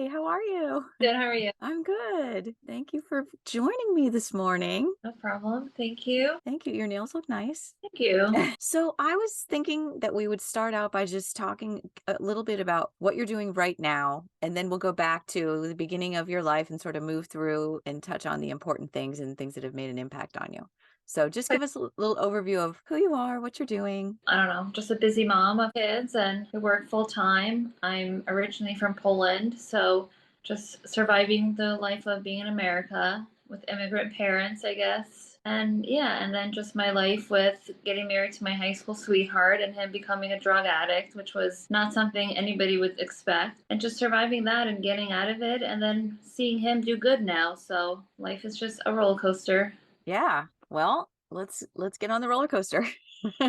Hi, how are you? Good, how are you? I'm good. Thank you for joining me this morning. No problem. Thank you. Thank you. Your nails look nice. Thank you. So, I was thinking that we would start out by just talking a little bit about what you're doing right now, and then we'll go back to the beginning of your life and sort of move through and touch on the important things and things that have made an impact on you. So, just Like, give us a little overview of who you are, what you're doing. I don't know, just a busy mom of kids and I work full time. I'm originally from Poland, so just surviving the life of being in America with immigrant parents, I guess. And yeah, and then just my life with getting married to my high school sweetheart and him becoming a drug addict, which was not something anybody would expect. And just surviving that and getting out of it and then seeing him do good now. So life is just a roller coaster. Yeah. Well, let's get on the roller coaster.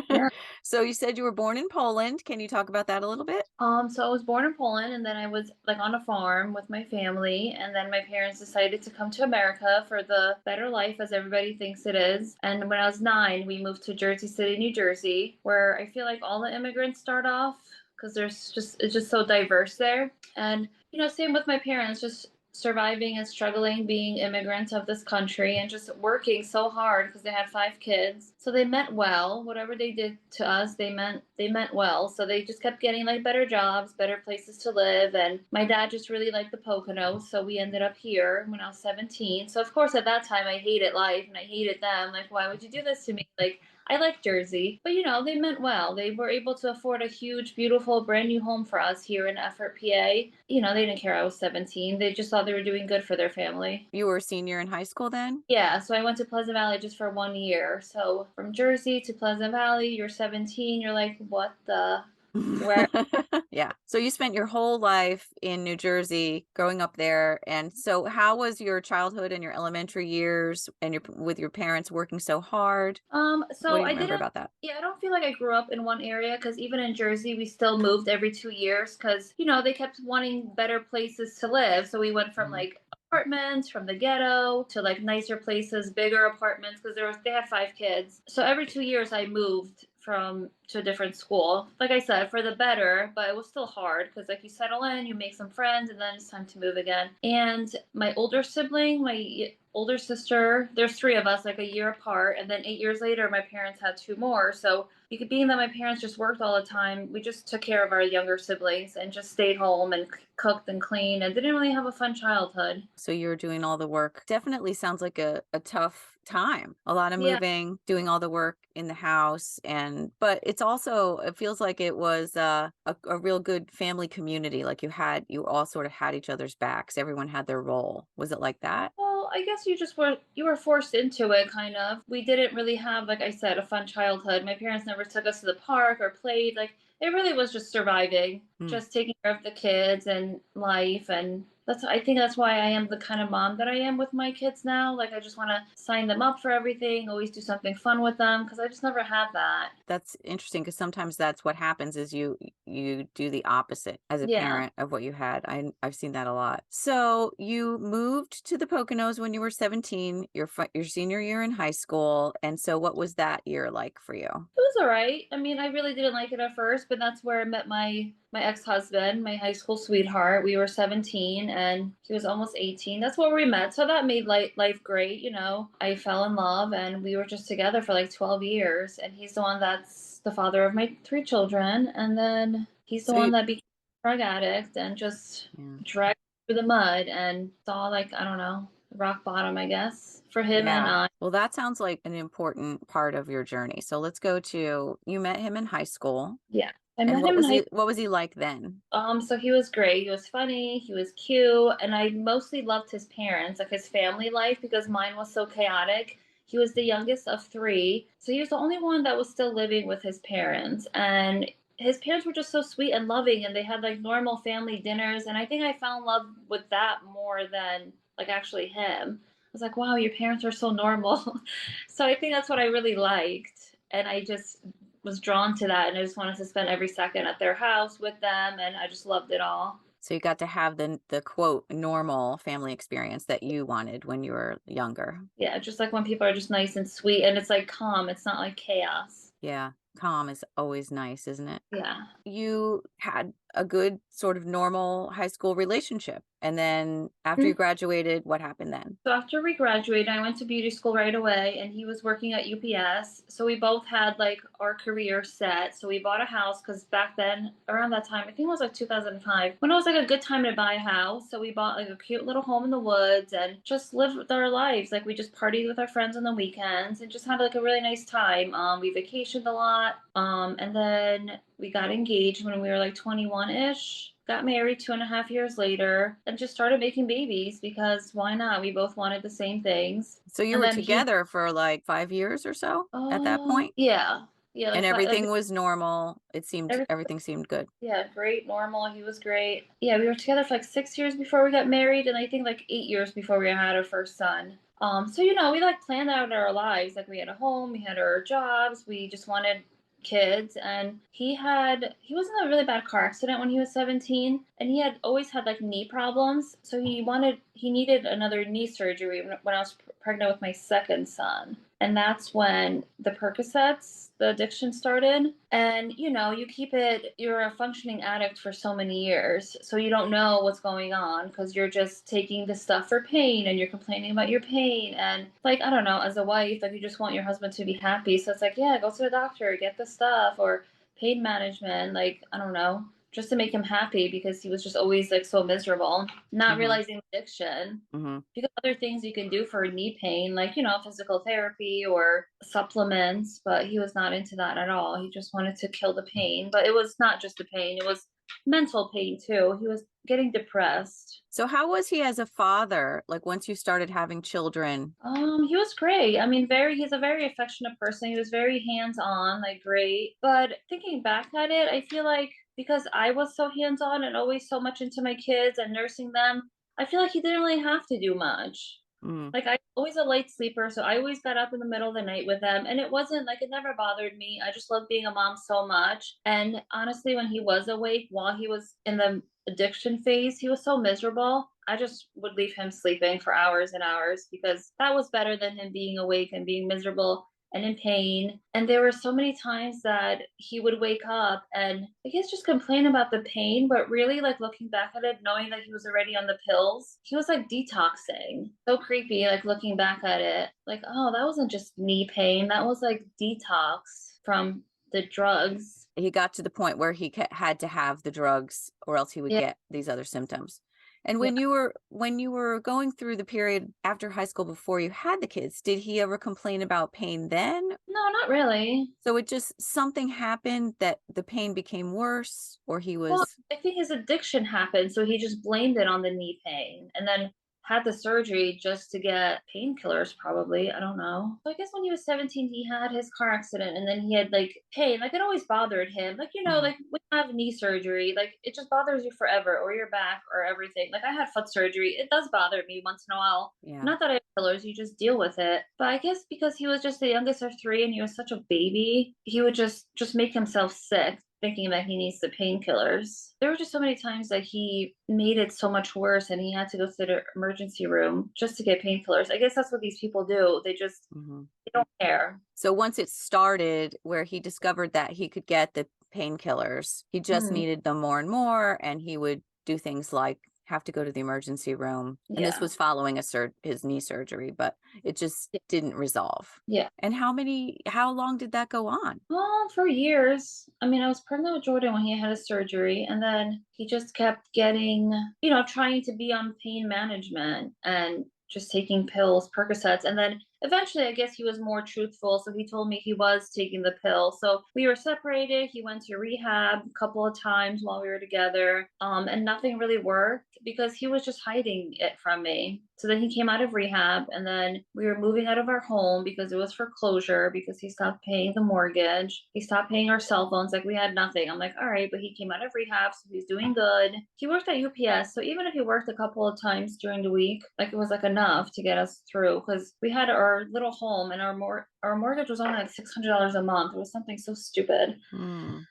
Yeah. So you said you were born in Poland. Can you talk about that a little bit? So I was born in Poland and then I was like on a farm with my family and then my parents decided to come to America for the better life as everybody thinks it is. And when I was 9, we moved to Jersey City, New Jersey, where I feel like all the immigrants start off because it's just so diverse there. And same with my parents, just surviving and struggling being immigrants of this country and just working so hard because they had 5 kids. So they meant well. Whatever they did to us, they meant well. So they just kept getting like better jobs, better places to live. And my dad just really liked the Poconos, so we ended up here when I was 17. So of course at that time I hated life and I hated them. Like, why would you do this to me? Like, I like Jersey, but they meant well. They were able to afford a huge, beautiful, brand new home for us here in Effort, PA. They didn't care I was 17. They just thought they were doing good for their family. You were a senior in high school then? Yeah, so I went to Pleasant Valley just for 1 year. So from Jersey to Pleasant Valley, you're 17. You're like, what the? Where? Yeah. So you spent your whole life in New Jersey growing up there. And so how was your childhood and your elementary years and with your parents working so hard? What So do you I remember didn't. about that? Yeah, I don't feel like I grew up in one area because even in Jersey, we still moved every 2 years because they kept wanting better places to live. So we went from Mhm. like apartments from the ghetto to like nicer places, bigger apartments because they had 5 kids. So every 2 years, I moved from to a different school. Like I said, for the better, but it was still hard because like you settle in, you make some friends, and then it's time to move again. And my older sibling, my older sister, there's 3 of us, like a year apart, and then 8 years later, my parents had 2 more. So you could being that my parents just worked all the time, we just took care of our younger siblings and just stayed home and cooked and cleaned and didn't really have a fun childhood. So you were doing all the work. Definitely sounds like a tough time. A lot of Yeah. moving, doing all the work in the house but it's also it feels like it was a real good family community. Like you all sort of had each other's backs. Everyone had their role. Was it like that? Well, I guess you were forced into it kind of. We didn't really have, like I said, a fun childhood. My parents never took us to the park or played. Like it really was just surviving, Hmm. just taking care of the kids and life and I think that's why I am the kind of mom that I am with my kids now. Like I just want to sign them up for everything, always do something fun with them because I just never had that. That's interesting because sometimes that's what happens is you do the opposite as a Yeah. parent of what you had. I've seen that a lot. So you moved to the Poconos when you were 17, your senior year in high school. And so what was that year like for you? It was all right. I mean, I really didn't like it at first, but that's where I met my ex-husband, my high school sweetheart. We were 17 and he was almost 18. That's where we met. So that made life great. I fell in love and we were just together for like 12 years. And he's the one that's the father of my 3 children. And then he's the So one you that became a drug addict and just Yeah. dragged through the mud and saw like, I don't know, rock bottom, I guess, for him and Yeah. I. Well, that sounds like an important part of your journey. So let's go to you met him in high school. Yeah. I And met him in high. what was he like then? So he was great. He was funny, he was cute, and I mostly loved his parents, like his family life, because mine was so chaotic. He was the youngest of three, so he was the only one that was still living with his parents. And his parents were just so sweet and loving, and they had like normal family dinners. And I think I fell in love with that more than like actually him. I was like, wow, your parents are so normal. So I think that's what I really liked. And I just was drawn to that and I just wanted to spend every second at their house with them and I just loved it all. So you got to have the quote normal family experience that you wanted when you were younger. Yeah, just like when people are just nice and sweet and it's like calm, it's not like chaos. Yeah. calm is always nice, isn't it? Yeah. You had a good sort of normal high school relationship. And then after you graduated, what happened then? So after we graduated, I went to beauty school right away, and he was working at UPS. So we both had like our career set. So we bought a house because back then, around that time, I think it was like 2005, when it was like a good time to buy a house. So we bought like a cute little home in the woods and just lived with our lives. Like we just partied with our friends on the weekends and just had like a really nice time. We vacationed a lot. And then we got engaged when we were like 21-ish, got married 2.5 years later, and just started making babies because why not? We both wanted the same things. So you And were then he, together for like 5 years or so at that point? yeah, yeah, And like everything was normal. every, Everything seemed good. yeah, great, normal. He was great. Yeah, we were together for like 6 years before we got married, and I think like 8 years before we had our first son. So we like planned out our lives. Like we had a home, we had our jobs, we just wanted kids. And he was in a really bad car accident when he was 17, and he had always had like knee problems. So he needed another knee surgery when I was pregnant with my second son. And that's when the Percocets, the addiction started. And you're a functioning addict for so many years. So you don't know what's going on because you're just taking the stuff for pain and you're complaining about your pain. And like, I don't know, as a wife, like you just want your husband to be happy. So it's like, yeah, go to the doctor, get the stuff, or pain management. Like, I don't know, just to make him happy because he was just always like so miserable, not Hmm. realizing addiction. Hmm. Because other things you can do for knee pain, like, physical therapy or supplements, but he was not into that at all. He just wanted to kill the pain. But it was not just the pain, it was mental pain too. He was getting depressed. So how was he as a father? Like once you started having children? He was great. I mean, he's a very affectionate person. He was very hands-on, like great. But thinking back at it, I feel like because I was so hands-on and always so much into my kids and nursing them, I feel like he didn't really have to do much. Mm. Like, I always a light sleeper, so I always got up in the middle of the night with them, and it wasn't like it never bothered me. I just loved being a mom so much. And honestly, when he was awake while he was in the addiction phase, he was so miserable. I just would leave him sleeping for hours and hours because that was better than him being awake and being miserable and in pain. And there were so many times that he would wake up and I guess just complain about the pain, but really like looking back at it, knowing that he was already on the pills, he was like detoxing. So creepy, like looking back at it, like, oh, that wasn't just knee pain, that was like detox from the drugs. He got to the point where he had to have the drugs or else he would Yeah, get these other symptoms. And yeah. when you were going through the period after high school before you had the kids, did he ever complain about pain then? No, not really. So it just something happened that the pain became worse or he Well, was I think his addiction happened, so he just blamed it on the knee pain and then had the surgery just to get painkillers, probably. I don't know. So I guess when he was 17, he had his car accident and then he had like pain. Like it always bothered him. Like, Mhm. like when you have knee surgery, like it just bothers you forever or your back or everything. Like I had foot surgery. It does bother me once in a while. Yeah. Not that I have pillars, you just deal with it. But I guess because he was just the youngest of three and he was such a baby, he would just make himself sick thinking that he needs the painkillers. There were just so many times that he made it so much worse and he had to go to the emergency room just to get painkillers. I guess that's what these people do. Mhm. They don't care. So once it started where he discovered that he could get the painkillers, he just Mm, needed them more and more, and he would do things like have to go to the emergency room. And this yeah. was following his knee surgery, but it just Yeah. didn't resolve. Yeah. And how long did that go on? Well, for years. I mean, I was pregnant with Jordan when he had his surgery, and then he just kept getting, trying to be on pain management and just taking pills, Percocets. And then eventually, I guess he was more truthful. So he told me he was taking the pill. So we were separated. He went to rehab a couple of times while we were together, and nothing really worked because he was just hiding it from me. So then he came out of rehab, and then we were moving out of our home because it was foreclosure because he stopped paying the mortgage. He stopped paying our cell phones. Like we had nothing. I'm like, all right, but he came out of rehab, so he's doing good. He worked at UPS, so even if he worked a couple of times during the week, like it was like enough to get us through because we had our our little home, and our mortgage was only like $600 a month. It was something so stupid.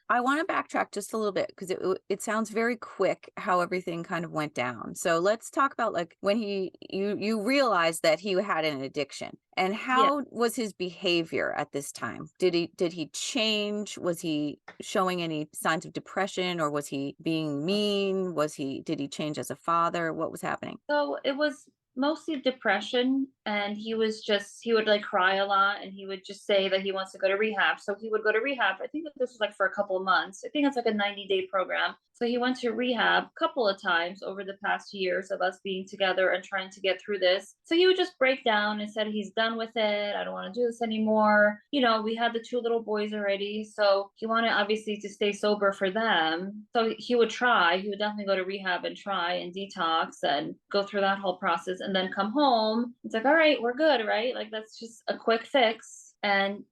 I want to backtrack just a little bit because it sounds very quick how everything kind of went down. So let's talk about like when you realized that he had an addiction, and Yeah. how was his behavior at this time? Did he change? Was he showing any signs of depression, or was he being mean? Did he change as a father? What was happening? So it was mostly depression, and he would like cry a lot, and he would just say that he wants to go to rehab. So he would go to rehab. I think that this was like for a couple of months. I think it's like a 90-day program. So he went to rehab a couple of times over the past years of us being together and trying to get through this. So he would just break down and said he's done with it. I don't want to do this anymore. We had the two little boys already. So he wanted obviously to stay sober for them. So he would try. He would definitely go to rehab and try and detox and go through that whole process and then come home. It's like, all right, we're good, right? Like that's just a quick fix. And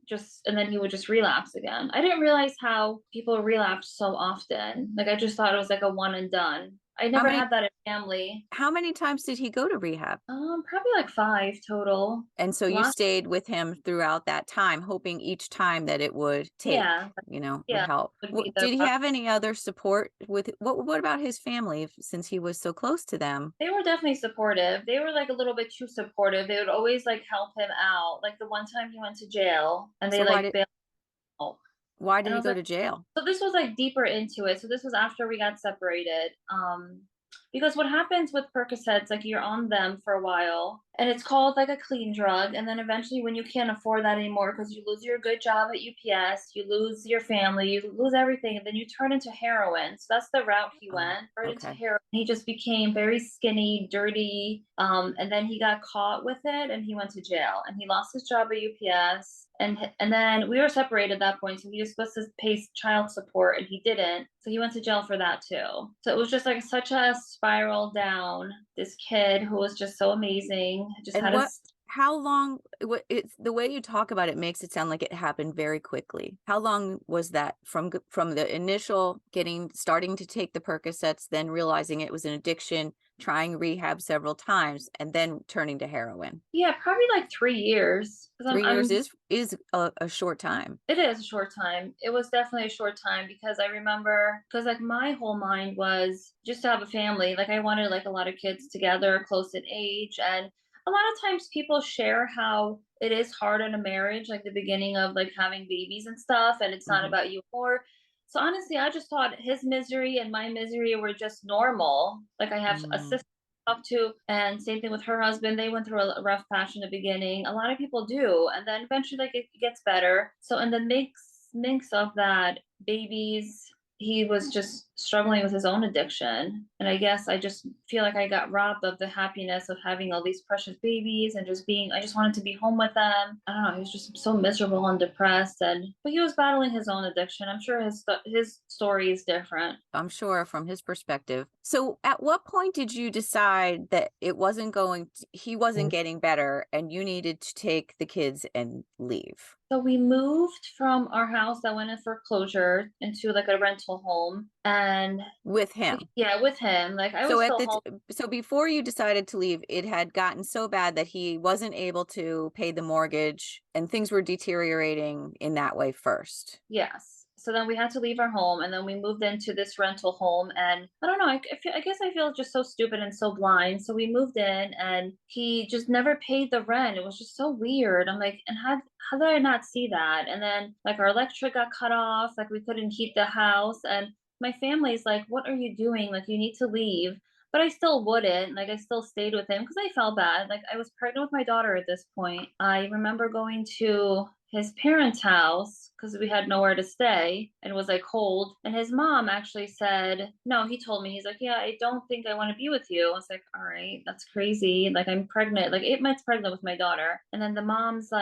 then he would just relapse again. I didn't realize how people relapse so often. Like I just thought it was like a one and done. I How never many had that in family. how many times did he go to rehab? Probably like five total. And so you Lots. stayed with him throughout that time, hoping each time that it would Yeah, would yeah, help. would be the Did he rough. have any other support with what about his family since he was so close to them? They were definitely supportive. They were like a little bit too supportive. They would always like help him out. Like the one time he went to jail and they So why like did bailed him out. why did And I he was go like, to jail? so this was like deeper into it. So this was after we got separated. Because what happens with Percocets, like you're on them for a while, and it's called like a clean drug, and then eventually when you can't afford that anymore because you lose your good job at UPS, you lose your family, you lose everything, and then you turn into heroin. So that's the route he Oh, went, right into okay. heroin. He just became very skinny, dirty, and then he got caught with it, and he went to jail, and he lost his job at UPS. And then we were separated at that point, so he was supposed to pay child support, and he didn't. So he went to jail for that too. So it was just like such a spiral down. This kid who was just so amazing, just And had a how long it's the way you talk about it makes it sound like it happened very quickly. How long was that from the initial starting to take the Percocets, then realizing it was an addiction, trying rehab several times, and then turning to heroin? yeah, probably like 3 years. Because 3 years I'm is a short time. It is a short time. It was definitely a short time because I remember because like my whole mind was just to have a family. Like I wanted like a lot of kids together, close in age. And a lot of times people share how it is hard in a marriage, like the beginning of like having babies and stuff, and it's not Mhm. about you more. So honestly, I just thought his misery and my misery were just normal. Like I have a Mm. sister talk to, and same thing with her husband. They went through a rough patch in the beginning. A lot of people do, and then eventually like it gets better. So in the mix of that, babies, he was just struggling with his own addiction. And I guess I just feel like I got robbed of the happiness of having all these precious babies and just being, I just wanted to be home with them. I don't know, he was just so miserable and depressed. But he was battling his own addiction. I'm sure his story is different. I'm sure from his perspective. So at what point did you decide that he wasn't getting better and you needed to take the kids and leave So we moved from our house that went in foreclosure into like a rental home. And with him? yeah, with him, like I So was at still the home. so before you decided to leave, it had gotten so bad that he wasn't able to pay the mortgage and things were deteriorating in that way first. Yes. So then we had to leave our home, and then we moved into this rental home. And I don't know, I guess I feel just so stupid and so blind. So we moved in, and he just never paid the rent. It was just so weird. I'm like, and how did I not see that? And then like our electric got cut off, like we couldn't heat the house. And my family's like, what are you doing? Like you need to leave. But I still wouldn't. Like I still stayed with him because I felt bad. Like I was pregnant with my daughter at this point. I remember going to his parents' house because we had nowhere to stay and it was like cold. And his mom actually said, no, he told me, he's like, yeah, I don't think I want to be with you. I was like, all right, that's crazy. Like I'm pregnant, like 8 months pregnant with my daughter. And then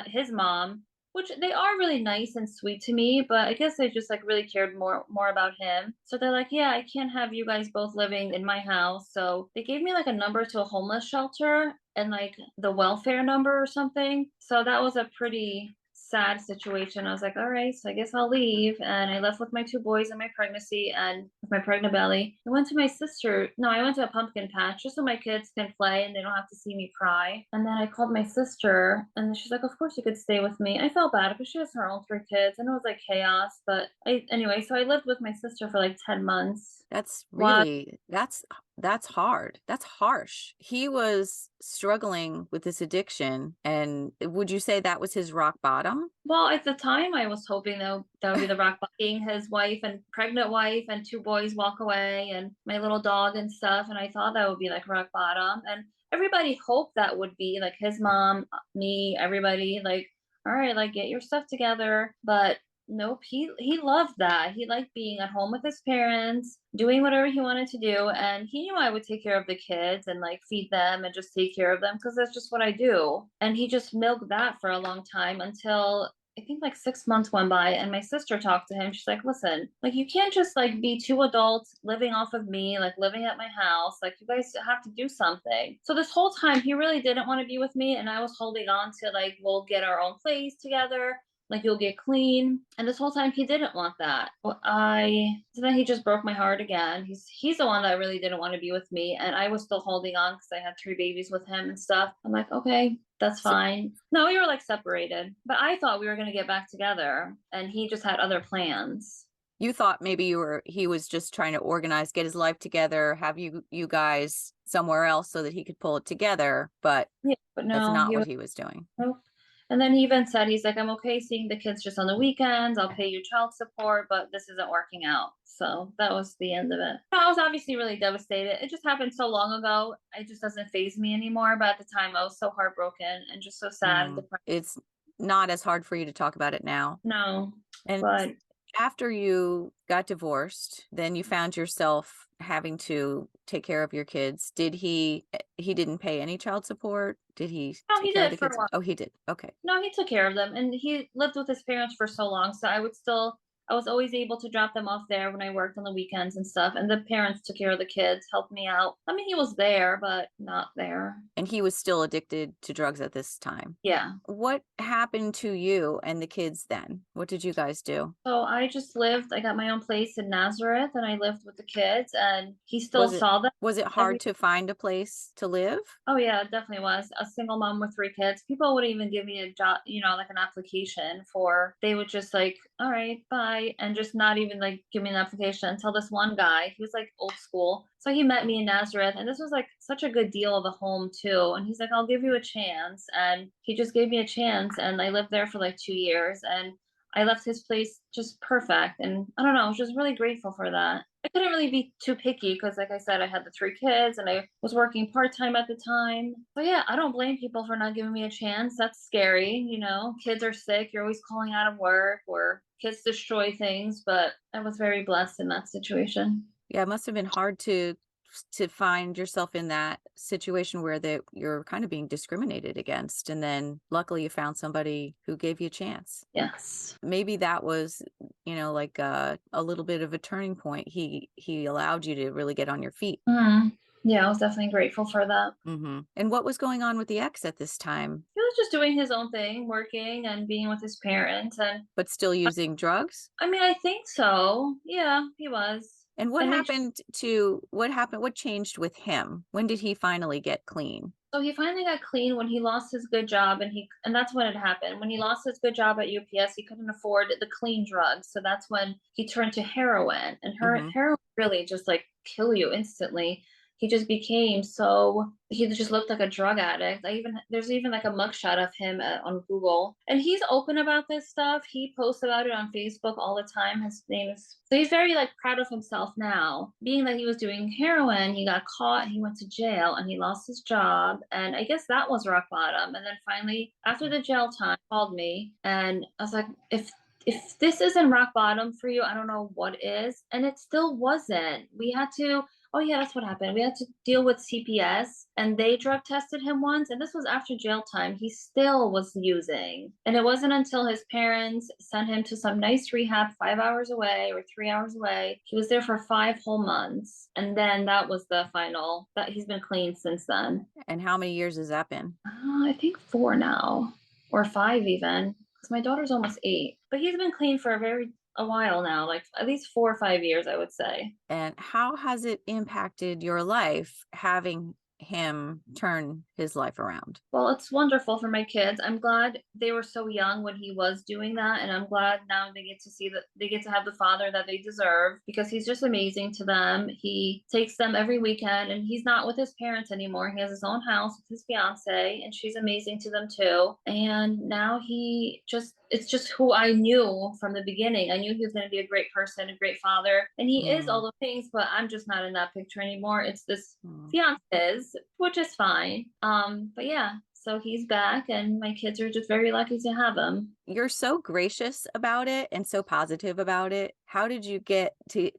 his mom, which they are really nice and sweet to me, but I guess they just like really cared more about him. So they're like, yeah, I can't have you guys both living in my house. So they gave me like a number to a homeless shelter and like the welfare number or something. So that was a pretty sad situation. I was like, all right, so I guess I'll leave. And I left with my two boys in my pregnancy. And with my pregnant belly. I went to my sister. No, I went to a pumpkin patch just so my kids can play and they don't have to see me cry. And then I called my sister and she's like, of course you could stay with me. I felt bad because she has her own three kids and it was like chaos. But anyway, so I lived with my sister for like 10 months. That's While really that's hard. That's harsh. He was struggling with this addiction, and would you say that was his rock bottom? Well, at the time, I was hoping that would be the rock bottom, seeing his wife and pregnant wife and two boys walk away and my little dog and stuff. And I thought that would be like rock bottom. And everybody hoped that would be like his mom, me, everybody like, all right, like get your stuff together. But nope, he loved that. He liked being at home with his parents, doing whatever he wanted to do, and he knew I would take care of the kids and like feed them and just take care of them because that's just what I do. And he just milked that for a long time until I think like 6 months went by and my sister talked to him. She's like, listen, like you can't just like be two adults living off of me, like living at my house. Like you guys have to do something. So this whole time he really didn't want to be with me. And I was holding on to like, we'll get our own place together. Like you'll get clean. And this whole time he didn't want that. So then he just broke my heart again. He's the one that really didn't want to be with me. And I was still holding on because I had three babies with him and stuff. I'm like, okay, that's So fine. No, we were like separated, but I thought we were going to get back together and he just had other plans. you thought maybe he was just trying to organize, get his life together, have you guys somewhere else so that he could pull it together, but Yeah, but that's no, not he what was, he was doing. nope. And then he even said, he's like, I'm okay seeing the kids just on the weekends. I'll pay you child support, but this isn't working out. So that was the end of it. I was obviously really devastated. It just happened so long ago. It just doesn't phase me anymore. But at the time, I was so heartbroken and just so sad and depressed. It's not as hard for you to talk about it now. No, And but after you got divorced, then you found yourself having to take care of your kids. He didn't pay any child support? Did he no, take he care of did the for a kids? while. Oh, he did. Okay. No, he took care of them, and he lived with his parents for so long, so I was always able to drop them off there when I worked on the weekends and stuff, and the parents took care of the kids, helped me out. I mean, he was there, but not there. And he was still addicted to drugs at this time. Yeah. What happened to you and the kids then? What did you guys do? So I got my own place in Nazareth, and I lived with the kids, and he still Was it saw them was it every hard to find a place to live? Oh yeah, it definitely was. A single mom with three kids. People wouldn't even give me a job, like an application for, they would just like, all right, bye. And just not even like give me an application until this one guy, he was like old school. So he met me in Nazareth and this was like such a good deal of a home too. And he's like, I'll give you a chance. And he just gave me a chance. And I lived there for like 2 years and I left his place just perfect. And I don't know, I was just really grateful for that. I couldn't really be too picky because, like I said, I had the three kids and I was working part time at the time. So, yeah, I don't blame people for not giving me a chance. That's scary. Kids are sick. You're always calling out of work or kids destroy things. But I was very blessed in that situation. Yeah, it must have been hard to find yourself in that situation where you're kind of being discriminated against, and then luckily you found somebody who gave you a chance. Yes. Maybe that was, like a little bit of a turning point. He allowed you to really get on your feet. Yeah, I was definitely grateful for that. And what was going on with the ex at this time? He was just doing his own thing, working and being with his parents. And But still using drugs? I mean, I think so. Yeah, he was. And And they what changed with him? When did he finally get clean? So he finally got clean when he lost his good job, and that's when it happened. When he lost his good job at UPS, he couldn't afford the clean drugs. So that's when he turned to heroin. And Mhm. heroin really just like kill you instantly. He just looked like a drug addict. There's even like a mugshot of him on Google, and he's open about this stuff. He posts about it on Facebook all the time. His name is so he's very like proud of himself now. Being that he was doing heroin, he got caught, he went to jail, and he lost his job. And I guess that was rock bottom. And then finally, after the jail time, he called me, and I was like, if this isn't rock bottom for you, I don't know what is. And it still wasn't. Oh yeah, that's what happened. We had to deal with CPS and they drug tested him once. And this was after jail time. He still was using. And it wasn't until his parents sent him to some nice rehab 5 hours away or 3 hours away. He was there for 5 whole months. And then that was the final, that he's been clean since then. And how many years has that been? I think 4 now or 5 even. Because my daughter's almost 8. But he's been clean for a while now, like at least 4 or 5 years, I would say. And how has it impacted your life having him turn his life around? Well, it's wonderful for my kids. I'm glad they were so young when he was doing that, and I'm glad now they get to see that they get to have the father that they deserve because he's just amazing to them. He takes them every weekend, and he's not with his parents anymore. He has his own house with his fiance, and she's amazing to them too. And now it's just who I knew from the beginning. I knew he was going to be a great person, a great father, and he is all Mm, the things, but I'm just not in that picture anymore. It's this mm. fiance's, which is fine. But yeah, so he's back, and my kids are just very lucky to have him. You're so gracious about it and so positive about it. How did you get to,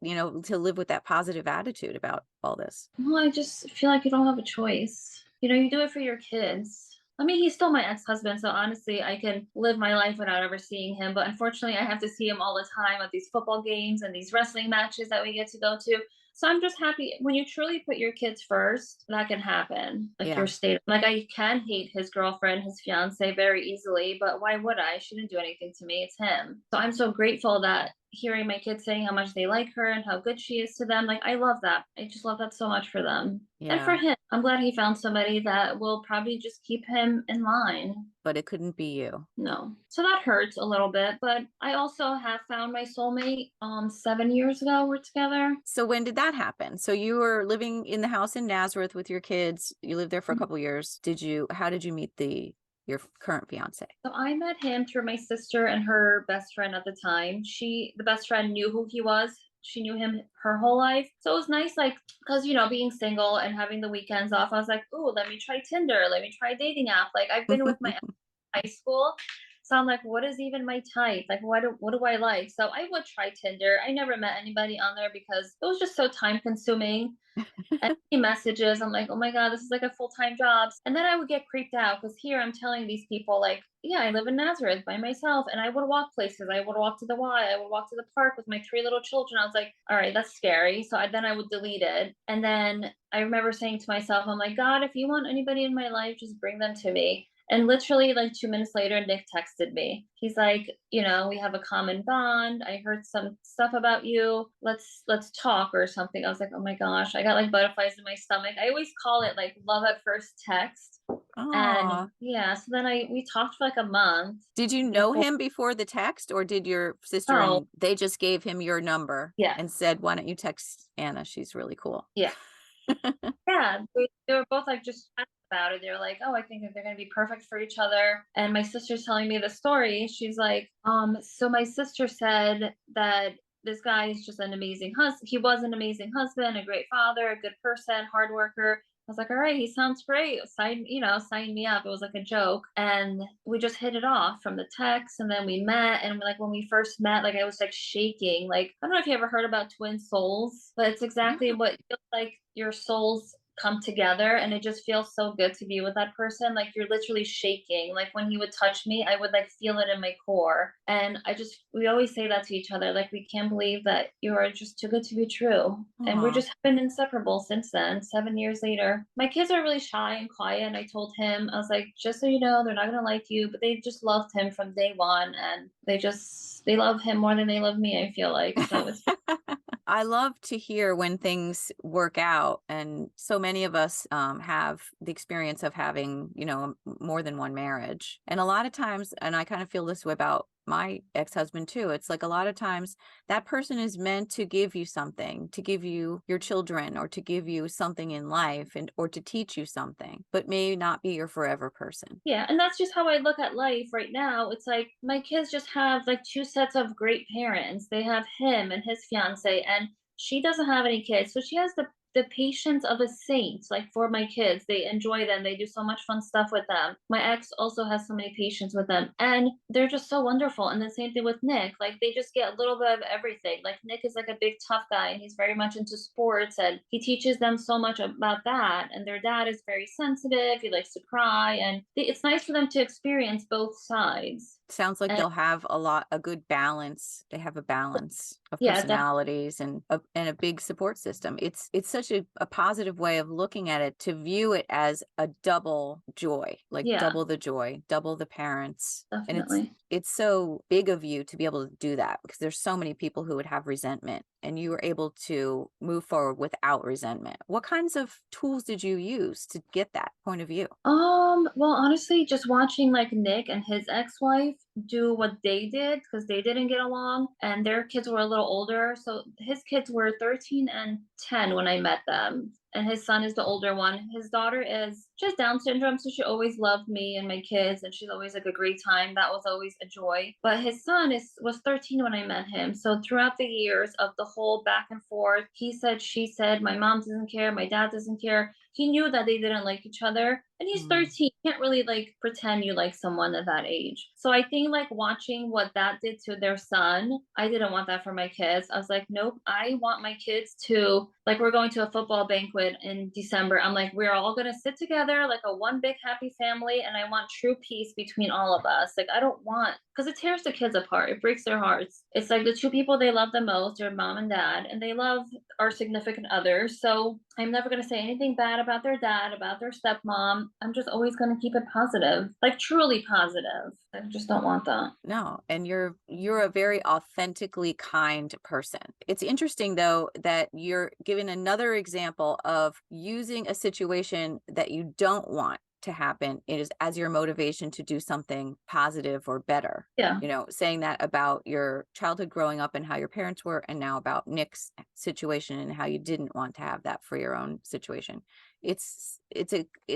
to live with that positive attitude about all this? Well, I just feel like you don't have a choice. You do it for your kids. I mean, he's still my ex-husband, so honestly, I can live my life without ever seeing him. But unfortunately, I have to see him all the time at these football games and these wrestling matches that we get to go to. So I'm just happy when you truly put your kids first, that can happen. Like your Yeah. state, like I can hate his girlfriend, his fiance very easily, but why would I? She didn't do anything to me. It's him. So I'm so grateful that hearing my kids saying how much they like her and how good she is to them. Like I love that. I just love that so much for them. And for Yeah. him, I'm glad he found somebody that will probably just keep him in line. But it couldn't be you. No. So that hurts a little bit, but I also have found my soulmate 7 years ago. We're together. So when did that happen? So you were living in the house in Nazareth with your kids. You lived there for a Mhm. couple years. How did you meet your current fiance? So I met him through my sister and her best friend at the time. The best friend knew who he was. She knew him her whole life. So it was nice, like, because, being single and having the weekends off, I was like, ooh, let me try Tinder. Let me try a dating app. Like, I've been with my high school. So I'm like, what is even my type? Like, what do I like? So I would try Tinder. I never met anybody on there because it was just so time consuming. And messages, I'm like, oh my God, this is like a full-time job. And then I would get creeped out because here I'm telling these people, like, yeah, I live in Nazareth by myself and I would walk places. I would walk to the Y, I would walk to the park with my three little children. I was like, all right, that's scary. So then I would delete it. And then I remember saying to myself, I'm like, God, if you want anybody in my life, just bring them to me. And literally, like 2 minutes later, Nick texted me. He's like, we have a common bond. I heard some stuff about you. Let's talk or something. I was like, oh my gosh, I got like butterflies in my stomach. I always call it like love at first text. And Oh, yeah, so then we talked for like a month did you know before. him before the text, or did your sister Oh, and they just gave him your number yes, and said, "Why don't you text Anna? She's really cool." yeah, yeah. They were both like just chatting about it. They were like, oh, I think that they're gonna be perfect for each other. And my sister's telling me the story. She's like, so my sister said that this guy is just an amazing husband. He was an amazing husband, a great father, a good person, hard worker. I was like, all right, he sounds great. Sign me up. It was like a joke. And we just hit it off from the text. And then we met. And like when we first met, like I was like shaking. Like, I don't know if you ever heard about twin souls, but it's exactly what it feels like your souls come together and it just feels so good to be with that person. Like you're literally shaking. Like when he would touch me, I would like feel it in my core. And we always say that to each other. Like we can't believe that you are just too good to be true. And we're Aw. just been inseparable since then, 7 years later. My kids are really shy and quiet. And I told him, I was like, just so you know, they're not going to like you, but they just loved him from day one. And they love him more than they love me, I feel like. So it's I love to hear when things work out, and so many of us have the experience of having, more than one marriage. And a lot of times, and I kind of feel this way about my ex-husband too. It's like a lot of times that person is meant to give you something, to give you your children, or to give you something in life, and or to teach you something, but may not be your forever person. Yeah, and that's just how I look at life right now. It's like my kids just have like two sets of great parents. They have him and his fiance, and she doesn't have any kids. So she has the patience of a saint, like for my kids. They enjoy them. They do so much fun stuff with them. My ex also has so many patience with them. And they're just so wonderful. And the same thing with Nick. Like they just get a little bit of everything. Like Nick is like a big tough guy and he's very much into sports and he teaches them so much about that. And their dad is very sensitive. He likes to cry. And it's nice for them to experience both sides. Sounds like And they'll have a good balance. They have a balance of yeah, personalities and a big support system. It's such a positive way of looking at it, to view it as a double joy, like yeah, double the joy, double the parents. And definitely. it's so big of you to be able to do that, because there's so many people who would have resentment, and you were able to move forward without resentment. What kinds of tools did you use to get that point of view? Well, honestly, just watching like Nick and his ex-wife do what they did because they didn't get along and their kids were a little older. So his kids were 13 and 10 when I met them. And his son is the older one. His daughter is just Down syndrome, so she always loved me and my kids, and she's always like a great time. That was always a joy. But his son is was 13 when I met him. So throughout the years of the whole back and forth, he said, she said, my mom doesn't care, my dad doesn't care. He knew that they didn't like each other, and he's Mm. 13. You can't really like pretend you like someone at that age. So I think like watching what that did to their son, I didn't want that for my kids. I was like, nope, I want my kids to, like, we're going to a football banquet in December. I'm like, we're all gonna sit together like a one big happy family, and I want true peace between all of us. Like, I don't want, because it tears the kids apart. It breaks their hearts. It's like the two people they love the most, their mom and dad, and they love our significant others. So I'm never going to say anything bad about their dad, about their stepmom. I'm just always going to keep it positive, like truly positive. I just don't want that. No, and you're a very authentically kind person. It's interesting though that you're giving another example of using a situation that you don't want to happen, it is as your motivation to do something positive or better. Yeah. You know, saying that about your childhood growing up and how your parents were, and now about Nick's situation and how you didn't want to have that for your own situation. It's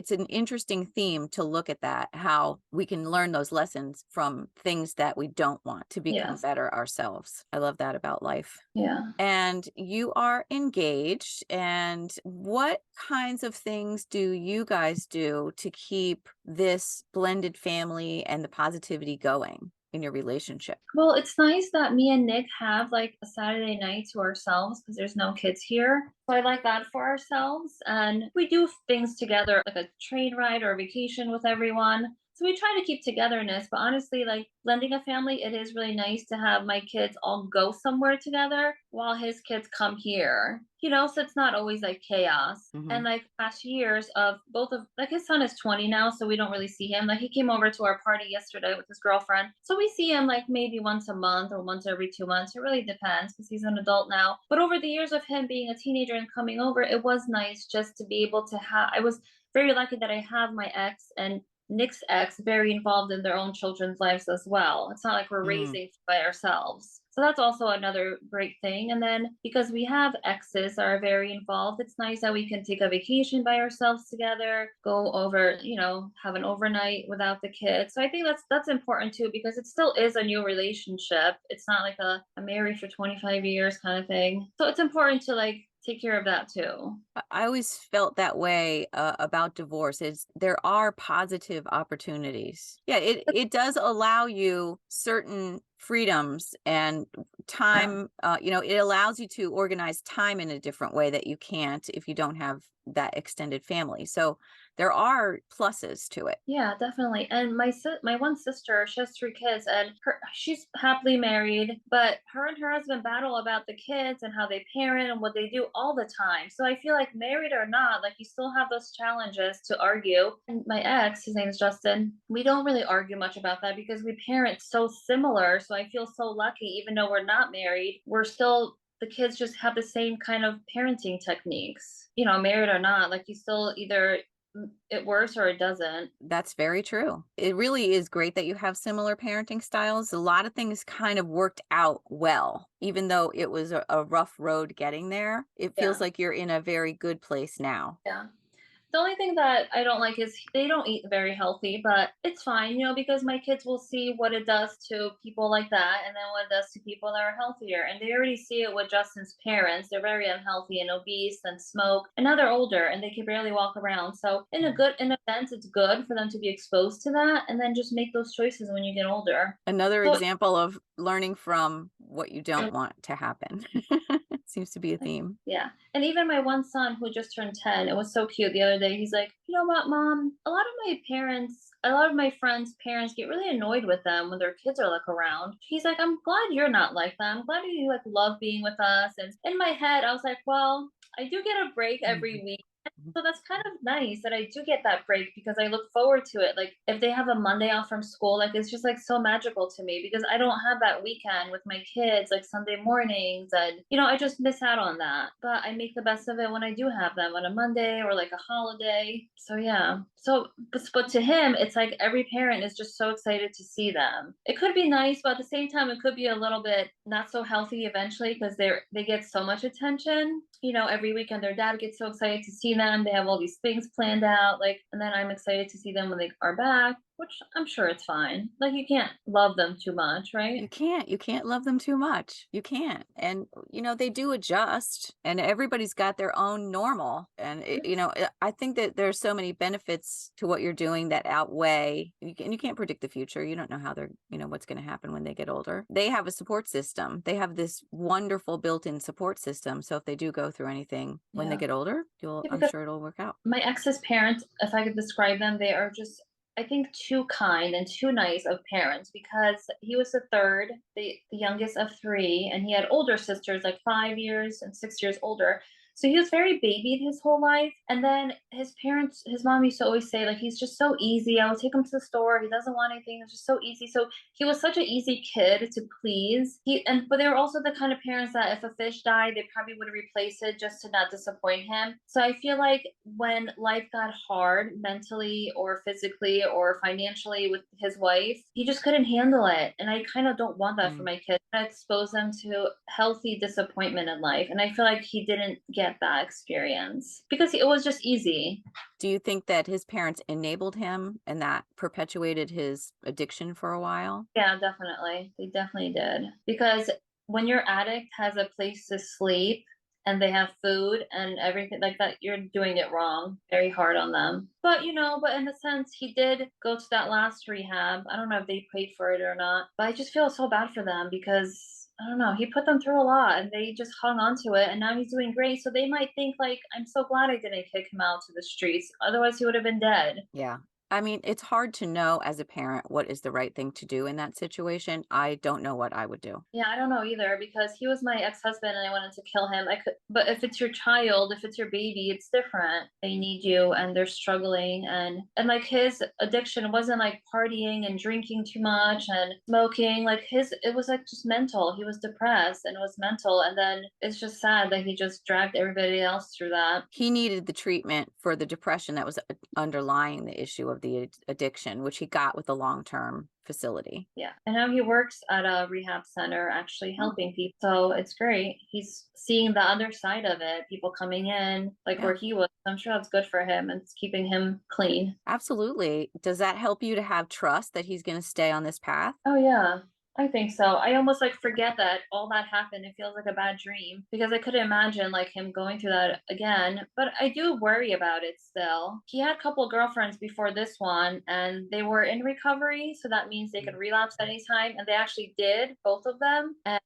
an interesting theme to look at, that how we can learn those lessons from things that we don't want, to become Yes. better ourselves. I love that about life. Yeah. And you are engaged, and what kinds of things do you guys do to keep this blended family and the positivity going in your relationship? Well, it's nice that me and Nick have like a Saturday night to ourselves because there's no kids here. So I like that for ourselves. And we do things together, like a train ride or a vacation with everyone. So we try to keep togetherness, but honestly, like blending a family, it is really nice to have my kids all go somewhere together while his kids come here. So it's not always like chaos. Hmm. And like past years of both of, like, his son is 20 now, so we don't really see him. Like, he came over to our party yesterday with his girlfriend. So we see him like maybe once a month or once every 2 months. It really depends because he's an adult now. But over the years of him being a teenager and coming over, it was nice just to be able to have, I was very lucky that I have my ex and Nick's ex very involved in their own children's lives as well. It's not like we're Mm. raising by ourselves. So that's also another great thing. And then because we have exes that are very involved, it's nice that we can take a vacation by ourselves together, go over, have an overnight without the kids. So I think that's important too, because it still is a new relationship. It's not like a married for 25 years kind of thing. So it's important to like take care of that too. I always felt that way about divorce. Is there are positive opportunities. Yeah, it does allow you certain freedoms and Yeah. time. It allows you to organize time in a different way that you can't if you don't have that extended family. So there are pluses to it. Yeah, definitely. And my one sister, she has 3 kids, and she's happily married, but her and her husband battle about the kids and how they parent and what they do all the time. So I feel like married or not, like you still have those challenges to argue. And my ex, his name is Justin, we don't really argue much about that because we parent so similar. So I feel so lucky, even though we're not married, we're still the kids just have the same kind of parenting techniques. Married or not, like you still either it works or it doesn't. That's very true. It really is great that you have similar parenting styles. A lot of things kind of worked out well, even though it was a rough road getting there. It feels Yeah. like you're in a very good place now. Yeah. The only thing that I don't like is they don't eat very healthy, but it's fine, because my kids will see what it does to people like that and then what it does to people that are healthier. And they already see it with Justin's parents. They're very unhealthy and obese and smoke. And now they're older and they can barely walk around. So in a sense, it's good for them to be exposed to that and then just make those choices when you get older. Another So example of learning from what you don't want to happen. Seems to be a theme. Yeah. And even my one son who just turned 10, it was so cute the other day. He's like, "You know what, mom? A lot of my friends' parents get really annoyed with them when their kids are like around." He's like, "I'm glad you're not like that. I'm glad you like love being with us." And in my head, I was like, "Well, I do get a break every Mhm. week." So that's kind of nice that I do get that break because I look forward to it. Like if they have a Monday off from school, like it's just like so magical to me because I don't have that weekend with my kids like Sunday mornings and I just miss out on that. But I make the best of it when I do have them on a Monday or like a holiday. So yeah. So but to him, it's like every parent is just so excited to see them. It could be nice, but at the same time it could be a little bit not so healthy eventually because they get so much attention. Every weekend their dad gets so excited to see them. They have all these things planned out, like, and then I'm excited to see them when they are back, which I'm sure it's fine. Like, you can't love them too much, right? You can't love them too much. You can't. And, they do adjust and everybody's got their own normal. And, I think that there's so many benefits to what you're doing that outweigh, and you can't predict the future. You don't know how they're, what's going to happen when they get older. They have a support system. They have this wonderful built-in support system. So if they do go through anything when they Yeah. get older, Yeah, I'm because sure it'll work out. my ex's parents, if I could describe them, they are just, I think, too kind and too nice of parents because he was the third, the youngest of three, and he had older sisters, like 5 years and 6 years older. So he was very babied his whole life. And then his mom used to always say, like, he's just so easy. I will take him to the store. He doesn't want anything. It's just so easy. So he was such an easy kid to please. But they were also the kind of parents that if a fish died, they probably would replace it just to not disappoint him. So I feel like when life got hard mentally or physically or financially with his wife, he just couldn't handle it. And I kind of don't want that for Mm. my kids. I expose them to healthy disappointment in life. And I feel like he didn't get that experience because it was just easy. Do you think that his parents enabled him and that perpetuated his addiction for a while? Yeah, definitely. They definitely did. Because when your addict has a place to sleep and they have food and everything like that, you're doing it wrong. Very hard on them. But in a sense, he did go to that last rehab. I don't know if they paid for it or not, but I just feel so bad for them because I don't know, he put them through a lot and they just hung on to it and now he's doing great. So they might think like, I'm so glad I didn't kick him out to the streets. Otherwise he would have been dead. Yeah. I mean, it's hard to know as a parent what is the right thing to do in that situation. I don't know what I would do. Yeah, I don't know either because he was my ex-husband and I wanted to kill him. I could, but if it's your child, if it's your baby, it's different. They need you and they're struggling and like his addiction wasn't like partying and drinking too much and smoking. Like it was like just mental. He was depressed and it was mental and then it's just sad that he just dragged everybody else through that. He needed the treatment for the depression that was underlying the issue of the addiction, which he got with the long-term facility. Yeah. And now he works at a rehab center actually Oh, helping people. So it's great. He's seeing the other side of it, people coming in, like yeah, where he was. I'm sure that's good for him and it's keeping him clean. absolutely. Does that help you to have trust that he's going to stay on this path? Oh yeah. I think so. I almost like forget that all that happened. It feels like a bad dream because I couldn't imagine like him going through that again. But I do worry about it still. He had a couple girlfriends before this one and they were in recovery. So that means they could Mm. relapse anytime. And they actually did, both of them, and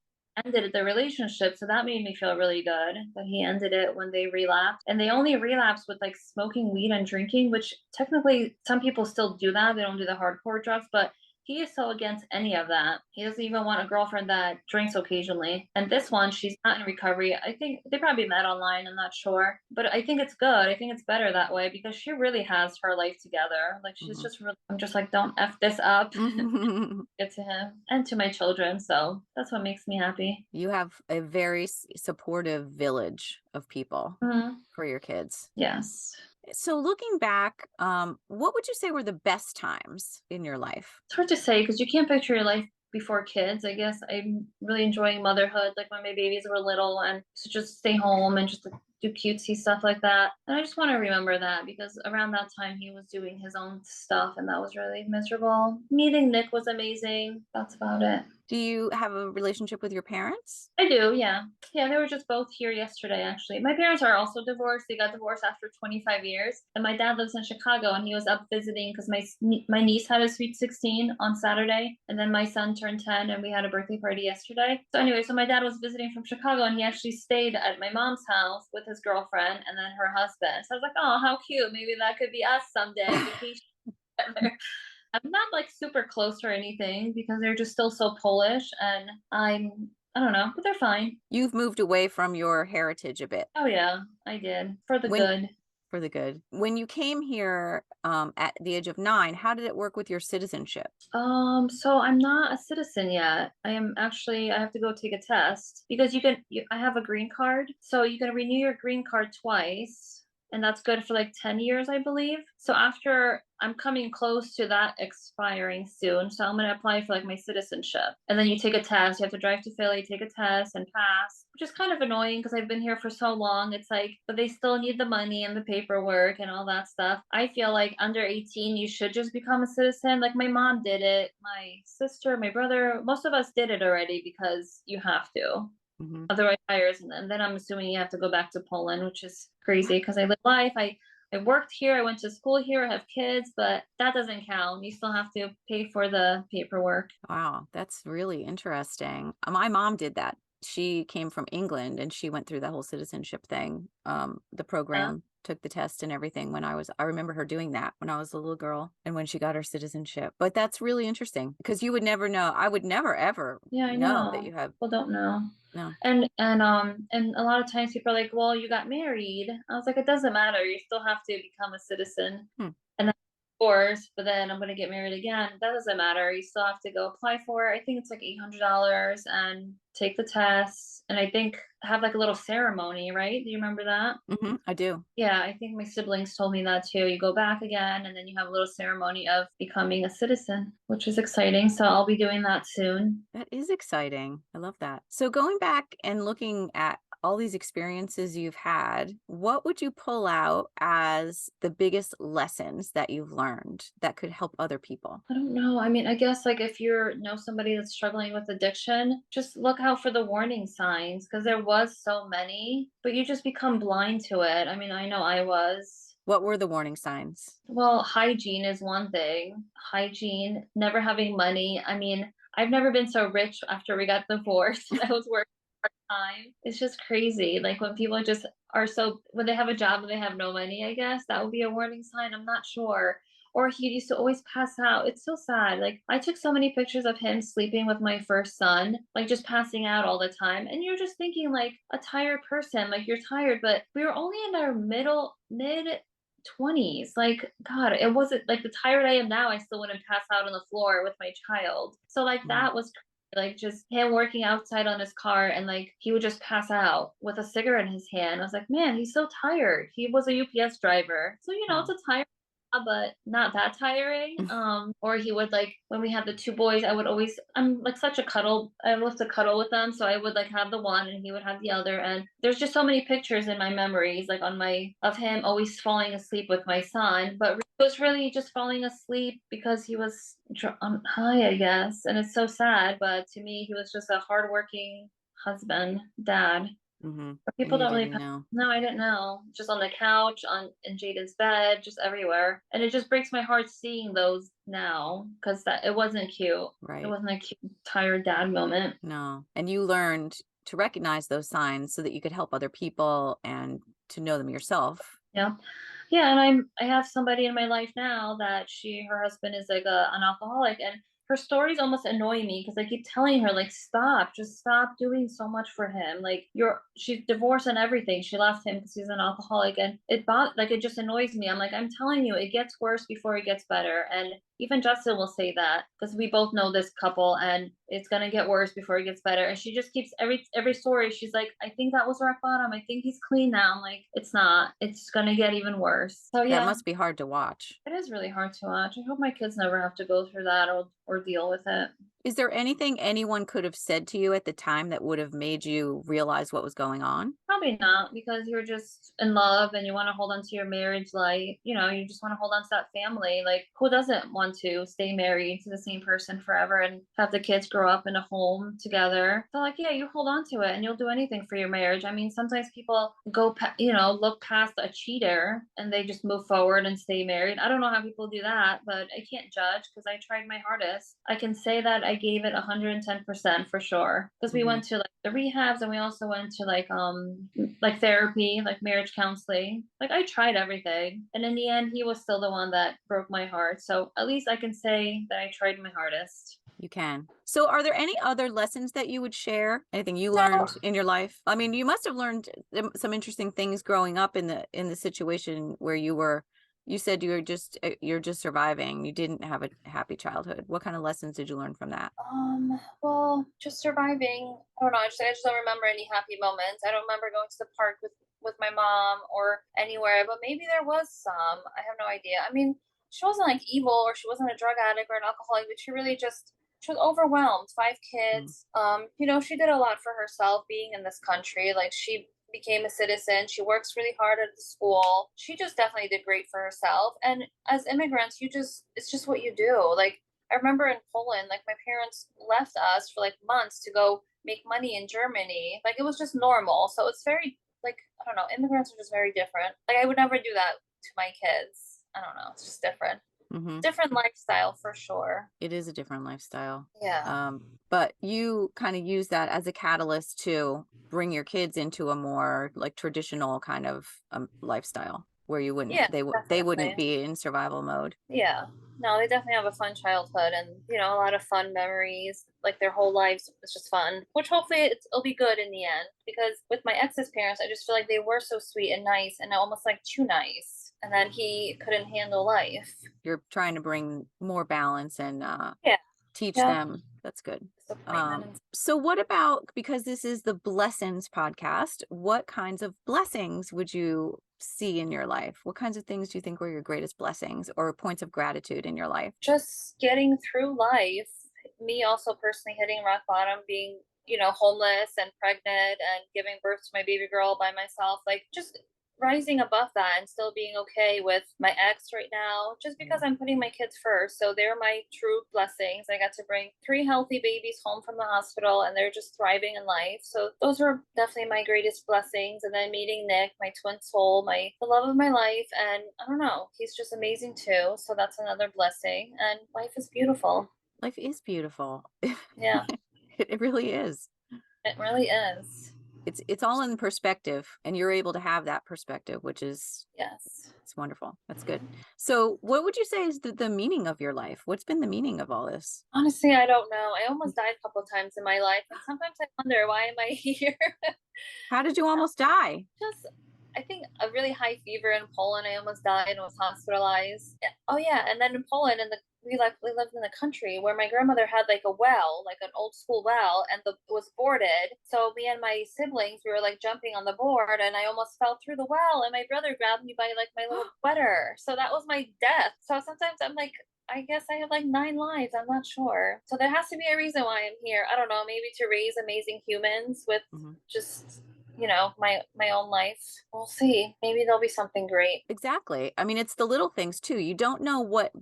ended the relationship. So that made me feel really good that he ended it when they relapsed. And they only relapsed with like smoking weed and drinking, which technically some people still do that. They don't do the hardcore drugs, but he is so against any of that. He doesn't even want a girlfriend that drinks occasionally. And this one, she's not in recovery. I think they probably met online. I'm not sure. But I think it's good. I think it's better that way because she really has her life together. Like she's Mhm. just really, I'm just like, don't F this up. Mhm. Good to him and to my children. So that's what makes me happy. You have a very supportive village of people Mhm. for your kids. Yes. So looking back, what would you say were the best times in your life? It's hard to say because you can't picture your life before kids. I guess I'm really enjoying motherhood, like when my babies were little, and to just stay home and just like, do cutesy stuff like that. And I just want to remember that because around that time he was doing his own stuff, and that was really miserable. Meeting Nick was amazing. That's about it. Do you have a relationship with your parents? I do, yeah. Yeah, they were just both here yesterday, actually. My parents are also divorced. They got divorced after 25 years. And my dad lives in Chicago and he was up visiting because my niece had a sweet 16 on Saturday. And then my son turned 10 and we had a birthday party yesterday. So anyway, so my dad was visiting from Chicago and he actually stayed at my mom's house with his girlfriend and then her husband. So I was like, oh, how cute. Maybe that could be us someday, vacation together. I'm not like super close or anything because they're just still so Polish and I don't know, but they're fine. You've moved away from your heritage a bit. Oh yeah, I did. For the When good. for the good. When you came here, at the age of 9, how did it work with your citizenship? So I'm not a citizen yet. I have to go take a test because I have a green card. So you can renew your green card twice, and that's good for like 10 years, I believe. So after I'm coming close to that expiring soon, so I'm gonna apply for like my citizenship. And then you take a test. You have to drive to Philly, take a test and pass, which is kind of annoying because I've been here for so long. It's like, but they still need the money and the paperwork and all that stuff. I feel like under 18, you should just become a citizen. Like my mom did it, my sister, my brother, most of us did it already because you have to. Mhm. Otherwise, hires, and then I'm assuming you have to go back to Poland, which is crazy because I live life. I worked here, I went to school here, I have kids, but that doesn't count. You still have to pay for the paperwork. Wow, that's really interesting. My mom did that. She came from England and she went through the whole citizenship thing, the Yeah. program, took the test and everything I remember her doing that when I was a little girl and when she got her citizenship. But that's really interesting because you would never know. I would never ever Yeah, I know that know. you have People don't know. no. And a lot of times people are like, "Well, you got married." I was like, "It doesn't matter. You still have to become a citizen." Hmm. And then divorce, but then I'm gonna get married again. That doesn't matter. You still have to go apply for it. I think it's like $800 and take the test. And I think have like a little ceremony, right? Do you remember that? I do. Yeah, I think my siblings told me that too. You go back again and then you have a little ceremony of becoming a citizen, which is exciting. So I'll be doing that soon. That is exciting. I love that. So going back and looking at all these experiences you've had, what would you pull out as the biggest lessons that you've learned that could help other people? I don't know. I mean, I guess like if you know somebody that's struggling with addiction, just look out for the warning signs because there was so many, but you just become blind to it. I mean, I know I was. What were the warning signs? Well, hygiene is one thing. Hygiene, never having money. I mean, I've never been so rich after we got divorced. I was working time. It's just crazy. Like when people just are so when they have a job and they have no money, I guess that would be a warning sign. I'm not sure. Or he used to always pass out. It's so sad. Like I took so many pictures of him sleeping with my first son, like just passing out all the time. And you're just thinking like a tired person, like you're tired, but we were only in our mid 20s. Like God, it wasn't like the tired I am now, I still wouldn't pass out on the floor with my child. So like Mm, that was like just him working outside on his car and like he would just pass out with a cigarette in his hand. I was like, man, he's so tired. He was a UPS driver. So, it's wow. a tired job, but not that tiring. Or he would like when we had the two boys, I'm like such a cuddle. I love to cuddle with them. So I would like have the one and he would have the other. And there's just so many pictures in my memories, like on my of him always falling asleep with my son. But he was really just falling asleep because he was high, I guess. And it's so sad. But to me, he was just a hardworking husband, dad. But And people you don't really didn't know. no, I didn't know. Just on the couch, on in Jaden's bed, just everywhere. And it just breaks my heart seeing those now because that it wasn't cute. It Right. wasn't a cute, tired dad moment. No. And you learned to recognize those signs so that you could help other people and to know them yourself. Yeah. Yeah, and I have somebody in my life now that her husband is like an alcoholic and her stories almost annoy me because I keep telling her like stop, just stop doing so much for him. Like she's divorced and everything. She left him because he's an alcoholic and it just annoys me. I'm like, I'm telling you, it gets worse before it gets better. And even Justin will say that because we both know this couple and it's gonna get worse before it gets better. And she just keeps every story, she's like, I think that was rock bottom. I think he's clean now. I'm like, it's not. It's gonna get even worse. So That yeah, must be hard to watch. it is really hard to watch. I hope my kids never have to go through that or deal with it. Is there anything anyone could have said to you at the time that would have made you realize what was going on? Probably not, because you're just in love and you want to hold on to your marriage life. You just want to hold on to that family. Like, who doesn't want to stay married to the same person forever and have the kids grow up in a home together? So, like, yeah, you hold on to it and you'll do anything for your marriage. I mean, sometimes people look past a cheater and they just move forward and stay married. I don't know how people do that, but I can't judge because I tried my hardest. I can say that I gave it 110% for sure, because we Hmm. went to like the rehabs and we also went to like therapy, like marriage counseling. Like, I tried everything. And in the end, he was still the one that broke my heart. So at least I can say that I tried my hardest. You can. So are there any other lessons that you would share? Anything you No, learned in your life? I mean, you must have learned some interesting things growing up in the situation where you said you're just surviving. You didn't have a happy childhood. What kind of lessons did you learn from that? well, just surviving. I don't know. I just don't remember any happy moments. I don't remember going to the park with my mom or anywhere, but maybe there was some. I have no idea. I mean, she wasn't like evil or she wasn't a drug addict or an alcoholic, but she was overwhelmed. Five Mm. kids. She did a lot for herself being in this country. Like, she became a citizen. She works really hard at the school. She just definitely did great for herself. And as immigrants, it's just what you do. Like, I remember in Poland, like, my parents left us for like months to go make money in Germany. Like, it was just normal. So it's very, like, I don't know, immigrants are just very different. Like, I would never do that to my kids. I don't know. It's just different. Hmm. Different lifestyle for sure. It is a different lifestyle. Yeah. But you kind of use that as a catalyst to bring your kids into a more like traditional kind of lifestyle where you wouldn't Yeah, they wouldn't definitely. be in survival mode. Yeah. No, they definitely have a fun childhood and, a lot of fun memories. Like, their whole lives was just fun, which hopefully it'll be good in the end. Because with my ex's parents, I just feel like they were so sweet and nice and almost like too nice. And then he couldn't handle life. You're trying to bring more balance and Yeah. teach Yeah. them. That's good. Disappointment and So what about, because this is the blessings podcast, what kinds of blessings would you see in your life? What kinds of things do you think were your greatest blessings or points of gratitude in your life? just getting through life. Me also personally hitting rock bottom, being, homeless and pregnant and giving birth to my baby girl by myself. Like, just rising above that and still being okay with my ex right now, just because Mm. I'm putting my kids first. So they're my true blessings. I got to bring three healthy babies home from the hospital and they're just thriving in life. So those were definitely my greatest blessings. And then meeting Nick, my twin soul, the love of my life. And I don't know, he's just amazing too. So that's another blessing. And life is beautiful. Life is beautiful. Yeah, It really is. it really is. It's all in perspective, and you're able to have that perspective, which is Yes. it's wonderful. That's good. So, what would you say is the meaning of your life? What's been the meaning of all this? Honestly, I don't know. I almost died a couple of times in my life, and sometimes I wonder, why am I here? How did you almost die? Just, I think a really high fever in Poland. I almost died and was hospitalized. Yeah. Oh yeah, and then in Poland, we lived in the country where my grandmother had like a well, like an old school well, and it was boarded. So me and my siblings, we were like jumping on the board, and I almost fell through the well, and my brother grabbed me by like my little sweater. So that was my death. So sometimes I'm like, I guess I have like 9 lives. I'm not sure. So there has to be a reason why I'm here. I don't know. Maybe to raise amazing humans with Mhm. just, my own life. We'll see. Maybe there'll be something great. Exactly. I mean, it's the little things too. You don't know what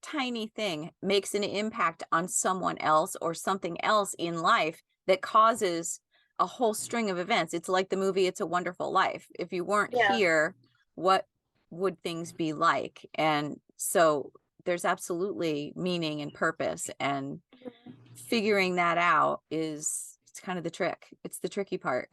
tiny thing makes an impact on someone else or something else in life that causes a whole string of events. It's like the movie It's a Wonderful Life. If you weren't Yeah. here, what would things be like? And so there's absolutely meaning and purpose, and figuring that out is it's kind of the trick. It's the tricky part.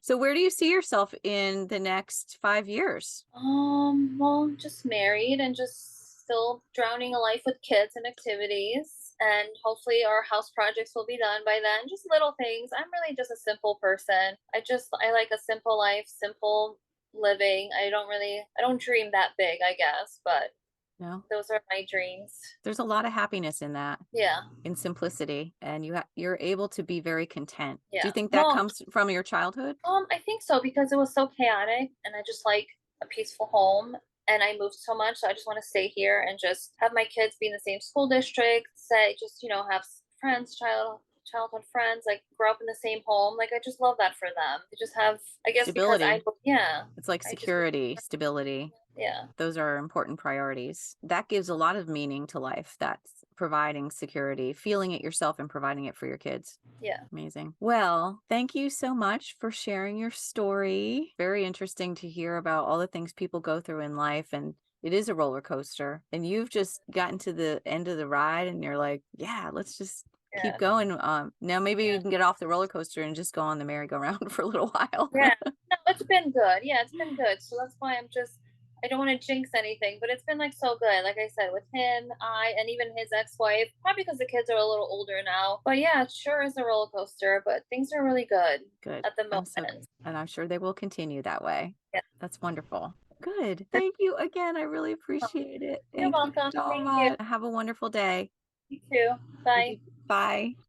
So where do you see yourself in the next 5 years? Well, just married and just still drowning a life with kids and activities. And hopefully our house projects will be done by then. Just little things. I'm really just a simple person. I like a simple life, simple living. I don't dream that big, I guess, but No, those are my dreams. there's a lot of happiness in that, Yeah. in simplicity, and you're able to be very content. Do Yeah. you think that Well, comes from your childhood? I think so because it was so chaotic and I just like a peaceful home and I moved so much. So I just want to stay here and just have my kids be in the same school district, say just, have friends, childhood friends, like grow up in the same home. Like I just love that for them. They just have, I guess, because Stability. yeah, It's like I just security, stability. yeah, Those are important priorities. That gives a lot of meaning to life. That's providing security, feeling it yourself and providing it for your kids. yeah, Amazing. Well, thank you so much for sharing your story. Very interesting to hear about all the things people go through in life. And it is a roller coaster. And you've just gotten to the end of the ride and you're like, yeah, let's just keep yeah, going. Now maybe yeah. you can get off the roller coaster and just go on the merry-go-round for a little while. Yeah. No, it's been good. Yeah, it's been good. So that's why I don't want to jinx anything, but it's been like so good. Like I said, with him, and even his ex-wife, probably because the kids are a little older now. But yeah, it sure is a roller coaster, but things are really good Good. at the I'm so, moment. and I'm sure they will continue that way. Yeah. That's wonderful. Good. Thank you again. I really appreciate it. You're Thank you welcome. so Thank you. much. Have a wonderful day. You too. Thank Bye. you. Bye.